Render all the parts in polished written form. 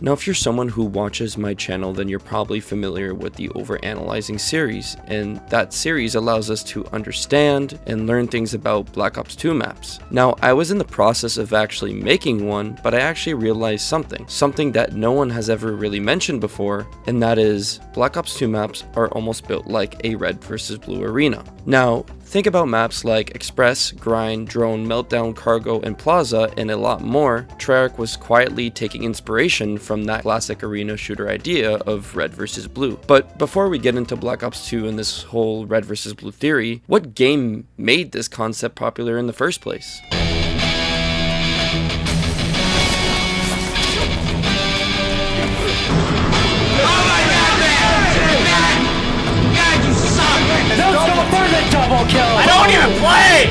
Now if you're someone who watches my channel, then you're probably familiar with the Overanalyzing series, and that series allows us to understand and learn things about Black Ops 2 maps. Now I was in the process of actually making one, but I actually realized something that no one has ever really mentioned before, and that is Black Ops 2 maps are almost built like a red versus blue arena. Now think about maps like Express, Grind, Drone, Meltdown, Cargo, and Plaza, and a lot more. Treyarch was quietly taking inspiration from that classic arena shooter idea of red versus blue. But before we get into Black Ops 2 and this whole red versus blue theory, what game made this concept popular in the first place? I don't even play!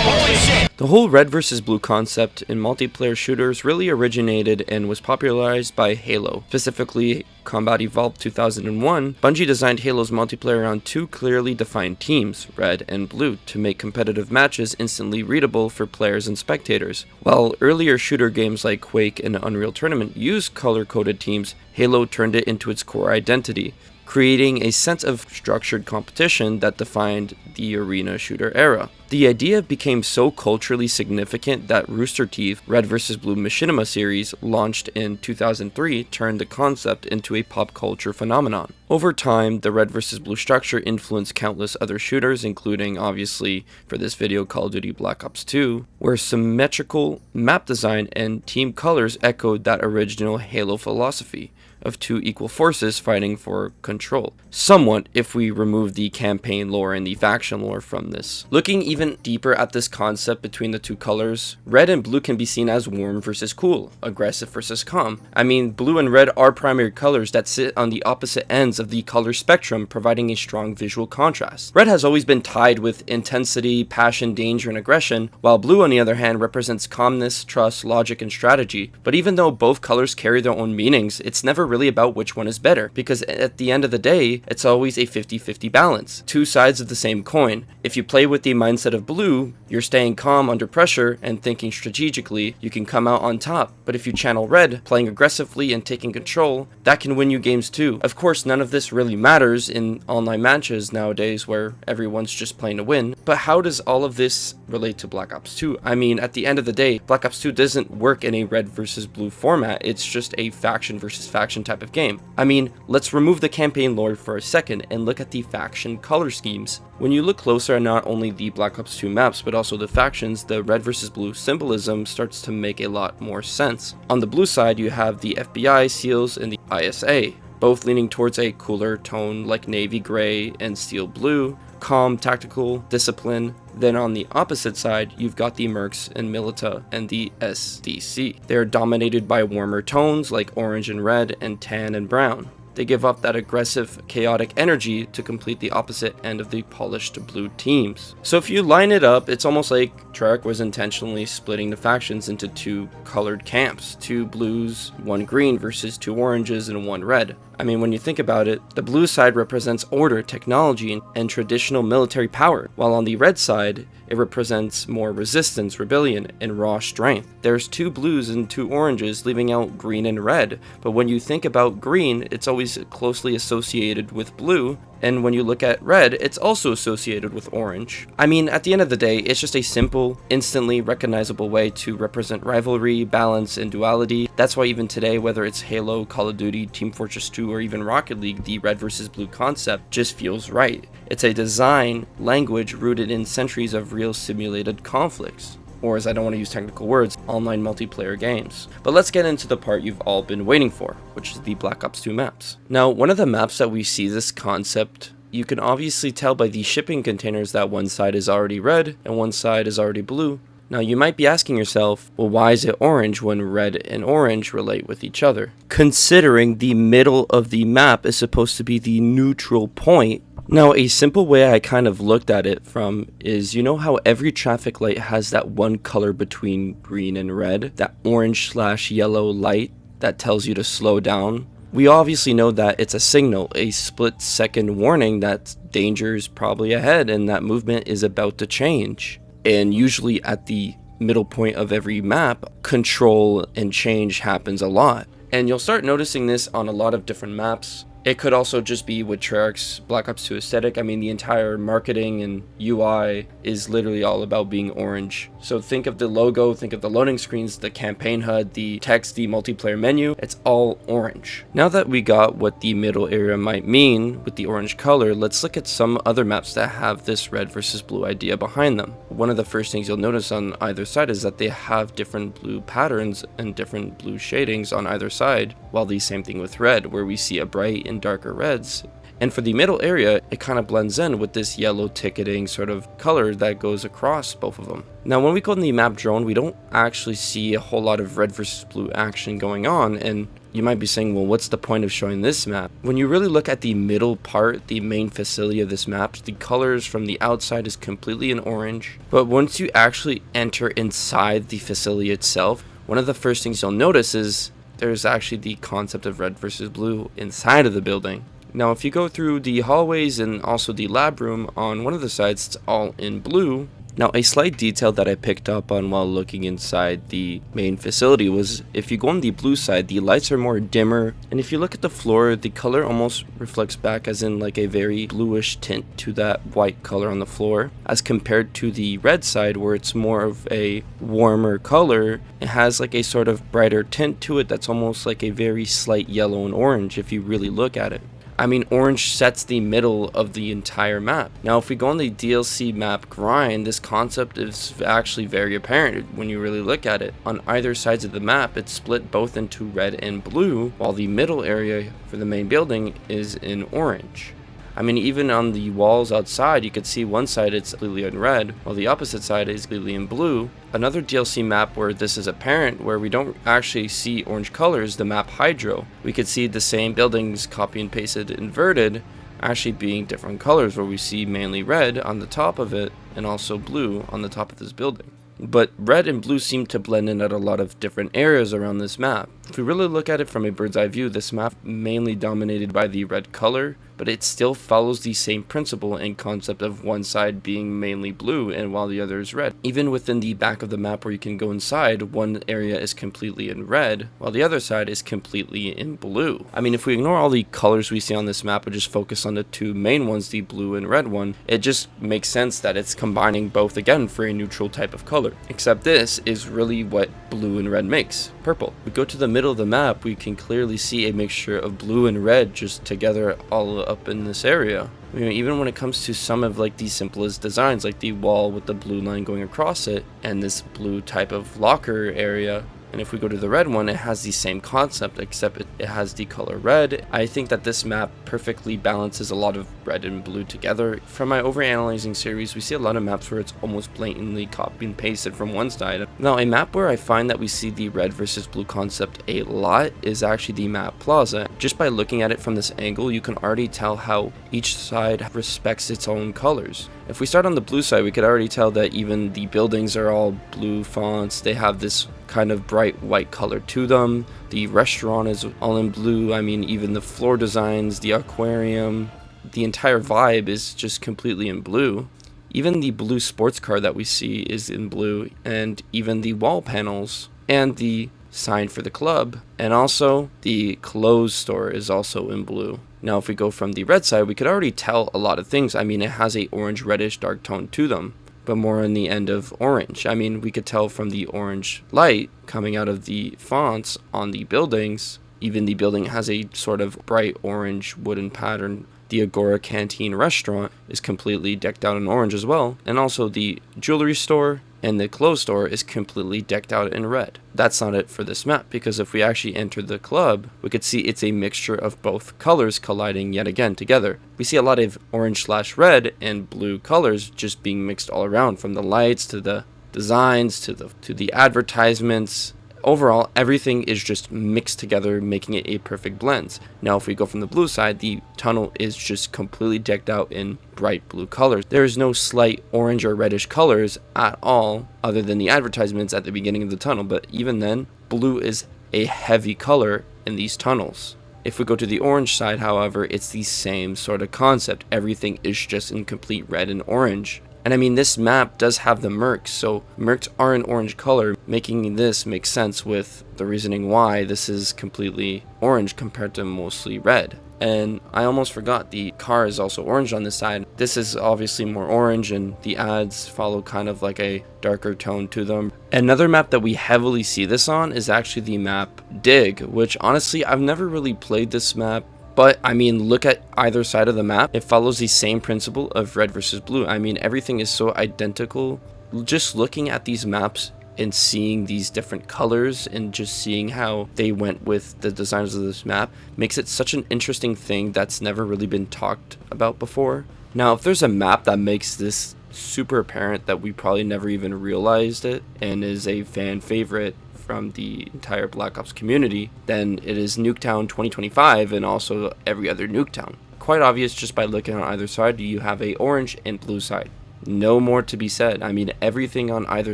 Holy shit! The whole red versus blue concept in multiplayer shooters really originated and was popularized by Halo. Specifically, Combat Evolved 2001, Bungie designed Halo's multiplayer around two clearly defined teams, red and blue, to make competitive matches instantly readable for players and spectators. While earlier shooter games like Quake and Unreal Tournament used color-coded teams, Halo turned it into its core identity, creating a sense of structured competition that defined the arena shooter era. The idea became so culturally significant that Rooster Teeth Red vs. Blue Machinima series, launched in 2003, turned the concept into a pop culture phenomenon. Over time, the red vs. blue structure influenced countless other shooters, including, obviously, for this video, Call of Duty Black Ops 2, where symmetrical map design and team colors echoed that original Halo philosophy of two equal forces fighting for control. Somewhat, if we remove the campaign lore and the faction lore from this. Looking even deeper at this concept between the two colors, red and blue can be seen as warm versus cool, aggressive versus calm. I mean, blue and red are primary colors that sit on the opposite ends of the color spectrum, providing a strong visual contrast. Red has always been tied with intensity, passion, danger, and aggression, while blue on the other hand represents calmness, trust, logic, and strategy. But even though both colors carry their own meanings, it's never really about which one is better, because at the end of the day, it's always a 50-50 balance. Two sides of the same coin. If you play with the mindset of blue, you're staying calm under pressure and thinking strategically, you can come out on top. But if you channel red, playing aggressively and taking control, that can win you games too. Of course, none of this really matters in online matches nowadays where everyone's just playing to win. But how does all of this relate to Black Ops 2? I mean, at the end of the day, Black Ops 2 doesn't work in a red versus blue format. It's just a faction versus faction type of game. I mean, let's remove the campaign lore for a second and look at the faction color schemes. When you look closer at not only the Black Ops 2 maps, but also the factions, the red versus blue symbolism starts to make a lot more sense. On the blue side, you have the FBI, SEALs, and the ISA, both leaning towards a cooler tone like navy gray and steel blue, calm, tactical, discipline. Then on the opposite side, you've got the Mercs and Milita and the SDC. They're dominated by warmer tones like orange and red and tan and brown. They give off that aggressive, chaotic energy to complete the opposite end of the polished blue teams. So if you line it up, it's almost like Treyarch was intentionally splitting the factions into two colored camps, two blues, one green versus two oranges and one red. I mean, when you think about it, the blue side represents order, technology, and traditional military power, while on the red side, it represents more resistance, rebellion, and raw strength. There's two blues and two oranges, leaving out green and red, but when you think about green, it's always closely associated with blue, and when you look at red, it's also associated with orange. I mean, at the end of the day, it's just a simple, instantly recognizable way to represent rivalry, balance, and duality. That's why even today, whether it's Halo, Call of Duty, Team Fortress 2, or even Rocket League, the red versus blue concept just feels right. It's a design language rooted in centuries of real simulated conflicts, or as I don't want to use technical words, online multiplayer games. But let's get into the part you've all been waiting for, which is the Black Ops 2 maps. Now, one of the maps that we see this concept, you can obviously tell by the shipping containers that one side is already red and one side is already blue. Now you might be asking yourself, well, why is it orange when red and orange relate with each other? Considering the middle of the map is supposed to be the neutral point. Now, a simple way I kind of looked at it from is, you know how every traffic light has that one color between green and red, that orange/yellow light that tells you to slow down? We obviously know that it's a signal, a split-second warning that danger is probably ahead and that movement is about to change. And usually at the middle point of every map, control and change happens a lot. And you'll start noticing this on a lot of different maps. It could also just be with Treyarch's Black Ops 2 aesthetic. I mean, the entire marketing and UI is literally all about being orange. So think of the logo, think of the loading screens, the campaign HUD, the text, the multiplayer menu, it's all orange. Now that we got what the middle area might mean with the orange color, let's look at some other maps that have this red versus blue idea behind them. One of the first things you'll notice on either side is that they have different blue patterns and different blue shadings on either side, while the same thing with red, where we see a bright and darker reds. And for the middle area, it kind of blends in with this yellow ticketing sort of color that goes across both of them. Now when we go in the map drone, we don't actually see a whole lot of red versus blue action going on, and you might be saying, well, what's the point of showing this map? When you really look at the middle part, the main facility of this map, the colors from the outside is completely in orange, but once you actually enter inside the facility itself, one of the first things you'll notice is there's actually the concept of red versus blue inside of the building. Now if you go through the hallways and also the lab room, on one of the sides it's all in blue. Now a slight detail that I picked up on while looking inside the main facility was if you go on the blue side, the lights are more dimmer, and if you look at the floor, the color almost reflects back as in like a very bluish tint to that white color on the floor, as compared to the red side where it's more of a warmer color. It has like a sort of brighter tint to it that's almost like a very slight yellow and orange if you really look at it. I mean, orange sets the middle of the entire map. Now, if we go on the DLC map grind, this concept is actually very apparent when you really look at it. On either sides of the map, it's split both into red and blue, while the middle area for the main building is in orange. I mean, even on the walls outside, you could see one side it's completely in red, while the opposite side is completely in blue. Another DLC map where this is apparent, where we don't actually see orange colors, the map Hydro. We could see the same buildings copy and pasted inverted, actually being different colors, where we see mainly red on the top of it, and also blue on the top of this building. But red and blue seem to blend in at a lot of different areas around this map. If we really look at it from a bird's eye view, this map mainly dominated by the red color, but it still follows the same principle and concept of one side being mainly blue and while the other is red. Even within the back of the map where you can go inside, one area is completely in red, while the other side is completely in blue. I mean, if we ignore all the colors we see on this map and just focus on the two main ones, the blue and red one, it just makes sense that it's combining both again for a neutral type of color. Except this is really what blue and red makes, purple. We go to the middle of the map, we can clearly see a mixture of blue and red just together all up in this area. I mean, even when it comes to some of like the simplest designs, like the wall with the blue line going across it and this blue type of locker area. And if we go to the red one, it has the same concept, except it has the color red. I think that this map perfectly balances a lot of red and blue together. From my overanalyzing series, we see a lot of maps where it's almost blatantly copy and pasted from one side. Now, a map where I find that we see the red versus blue concept a lot is actually the map Plaza. Just by looking at it from this angle, you can already tell how each side respects its own colors. If we start on the blue side, we could already tell that even the buildings are all blue fonts. They have this kind of bright white color to them. The restaurant is all in blue. I mean, even the floor designs, the aquarium, the entire vibe is just completely in blue. Even the blue sports car that we see is in blue, and even the wall panels and the sign for the club, and also the clothes store is also in blue. Now if we go from the red side, we could already tell a lot of things. I mean, it has a orange reddish dark tone to them, but more on the end of orange. I mean, we could tell from the orange light coming out of the fonts on the buildings. Even the building has a sort of bright orange wooden pattern. The Agora Canteen restaurant is completely decked out in orange as well, and also the jewelry store and the clothes store is completely decked out in red. That's not it for this map, because if we actually enter the club, we could see it's a mixture of both colors colliding yet again together. We see a lot of orange/red and blue colors just being mixed all around, from the lights to the designs to the advertisements. Overall, everything is just mixed together, making it a perfect blend. Now, if we go from the blue side, the tunnel is just completely decked out in bright blue colors. There is no slight orange or reddish colors at all, other than the advertisements at the beginning of the tunnel. But even then, blue is a heavy color in these tunnels. If we go to the orange side, however, it's the same sort of concept. Everything is just in complete red and orange. And I mean, this map does have the mercs, so mercs are an orange color, making this make sense with the reasoning why this is completely orange compared to mostly red. And I almost forgot, the car is also orange on this side. This is obviously more orange, and the ads follow kind of like a darker tone to them. Another map that we heavily see this on is actually the map Dig, which honestly, I've never really played this map. But I mean, look at either side of the map. It follows the same principle of red versus blue. I mean, everything is so identical. Just looking at these maps and seeing these different colors and just seeing how they went with the designs of this map makes it such an interesting thing that's never really been talked about before. Now, if there's a map that makes this super apparent that we probably never even realized it and is a fan favorite from the entire Black Ops community, then it is Nuketown 2025 and also every other Nuketown. Quite obvious just by looking on either side, you have a orange and blue side. No more to be said. I mean, everything on either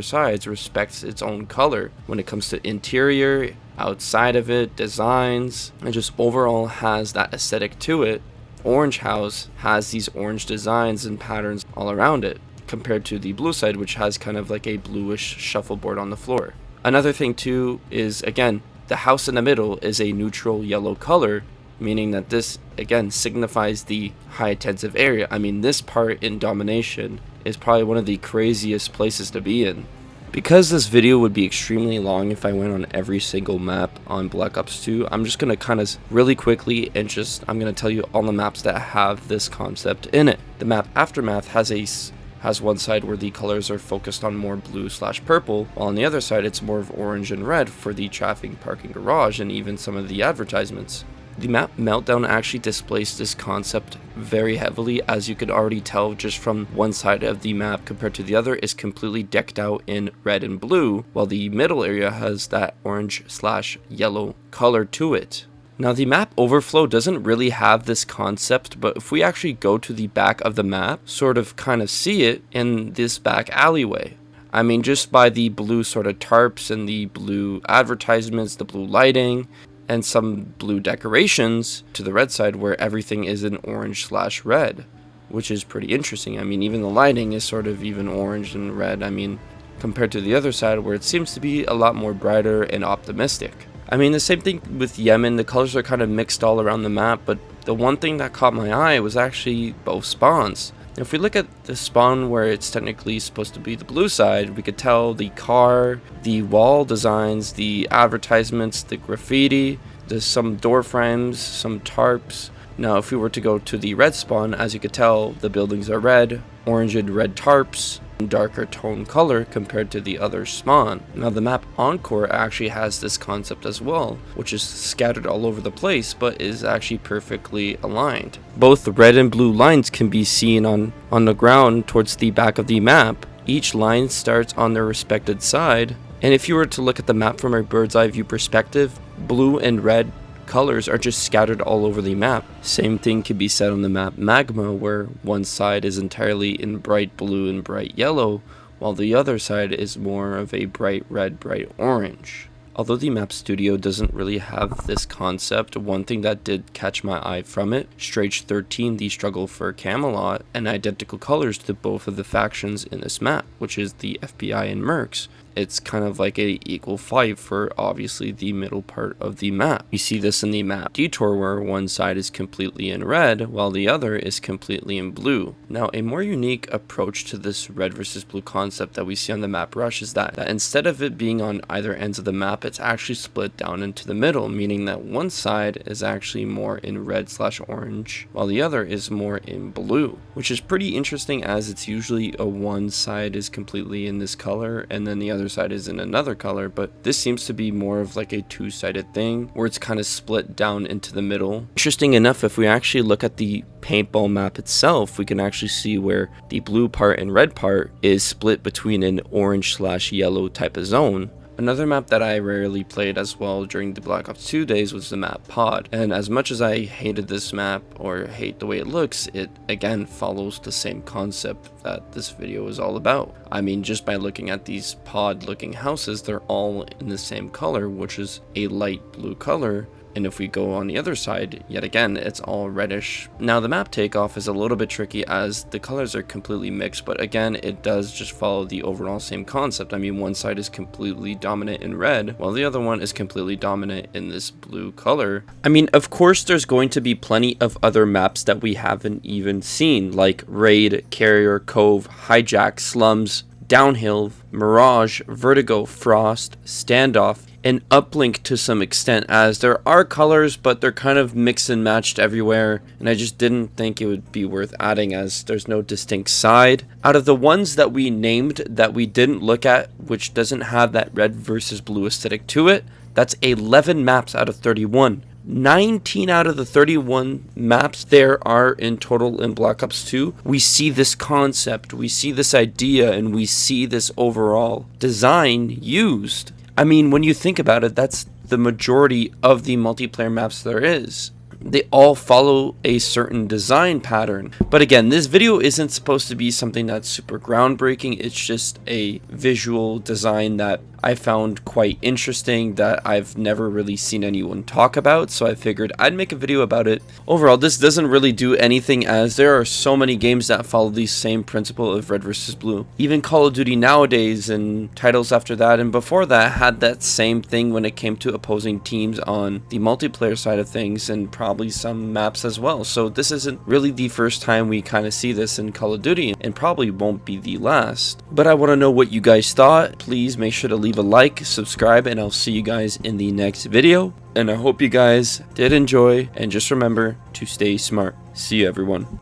side respects its own color when it comes to interior, outside of it, designs, and just overall has that aesthetic to it. Orange House has these orange designs and patterns all around it, compared to the blue side, which has kind of like a bluish shuffleboard on the floor. Another thing too is, again, the house in the middle is a neutral yellow color, meaning that this again signifies the high intensive area. I mean, this part in Domination is probably one of the craziest places to be in. Because this video would be extremely long if I went on every single map on Black Ops 2, I'm just going to kind of really quickly and I'm going to tell you all the maps that have this concept in it. The map Aftermath has one side where the colors are focused on more blue/purple, while on the other side it's more of orange and red for the traffic parking garage and even some of the advertisements. The map Meltdown actually displays this concept very heavily, as you could already tell just from one side of the map compared to the other is completely decked out in red and blue, while the middle area has that orange/yellow color to it. Now, the map Overflow doesn't really have this concept, but if we actually go to the back of the map, sort of kind of see it in this back alleyway. I mean, just by the blue sort of tarps and the blue advertisements, the blue lighting, and some blue decorations to the red side where everything is in orange/red, which is pretty interesting. I mean, even the lighting is sort of even orange and red, I mean, compared to the other side where it seems to be a lot more brighter and optimistic. I mean, the same thing with Yemen, the colors are kind of mixed all around the map, but the one thing that caught my eye was actually both spawns. If we look at the spawn where it's technically supposed to be the blue side, we could tell the car, the wall designs, the advertisements, the graffiti, there's some door frames, some tarps. Now, if we were to go to the red spawn, as you could tell, the buildings are red, orange and red tarps, darker tone color compared to the other spawn. Now, the map Encore actually has this concept as well, which is scattered all over the place but is actually perfectly aligned. Both red and blue lines can be seen on the ground towards the back of the map. Each line starts on their respected side, and if you were to look at the map from a bird's eye view perspective, blue and red colors are just scattered all over the map. Same thing can be said on the map Magma, where one side is entirely in bright blue and bright yellow, while the other side is more of a bright red, bright orange. Although the map studio doesn't really have this concept, one thing that did catch my eye from it, Strage 13, the struggle for Camelot, and identical colors to both of the factions in this map, which is the FBI and Mercs. It's kind of like a equal fight for obviously the middle part of the map. You see this in the map Detour, where one side is completely in red while the other is completely in blue. Now, a more unique approach to this red versus blue concept that we see on the map Rush is that instead of it being on either ends of the map, it's actually split down into the middle, meaning that one side is actually more in red/orange while the other is more in blue, which is pretty interesting, as it's usually a one side is completely in this color and then the other side is in another color, but this seems to be more of like a two-sided thing where it's kind of split down into the middle. Interesting enough, if we actually look at the paintball map itself, we can actually see where the blue part and red part is split between an orange/yellow type of zone. Another map that I rarely played as well during the Black Ops 2 days was the map Pod, and as much as I hated this map or hate the way it looks, it again follows the same concept that this video is all about. I mean, just by looking at these pod looking houses, they're all in the same color, which is a light blue color, And if we go on the other side, yet again, it's all reddish. Now the map takeoff is a little bit tricky as the colors are completely mixed, but again, it does just follow the overall same concept. I mean, one side is completely dominant in red, while the other one is completely dominant in this blue color. I mean, of course, there's going to be plenty of other maps that we haven't even seen, like Raid, Carrier, Cove, Hijack, Slums, Downhill, Mirage, Vertigo, Frost, Standoff, and Uplink to some extent, as there are colors, but they're kind of mixed and matched everywhere, and I just didn't think it would be worth adding as there's no distinct side. Out of the ones that we named that we didn't look at, which doesn't have that red versus blue aesthetic to it, that's 11 maps out of 31. 19 out of the 31 maps there are in total in Black Ops 2, we see this concept, we see this idea, and we see this overall design used. I mean, when you think about it, that's the majority of the multiplayer maps there is. They all follow a certain design pattern. But again, this video isn't supposed to be something that's super groundbreaking. It's just a visual design that I found quite interesting that I've never really seen anyone talk about, so I figured I'd make a video about it. Overall, this doesn't really do anything as there are so many games that follow the same principle of red versus blue. Even Call of Duty nowadays and titles after that and before that had that same thing when it came to opposing teams on the multiplayer side of things and probably some maps as well. So this isn't really the first time we kind of see this in Call of Duty and probably won't be the last. But I want to know what you guys thought. Please make sure to leave a like, subscribe, and I'll see you guys in the next video. And I hope you guys did enjoy, and just remember to stay smart. See you, everyone.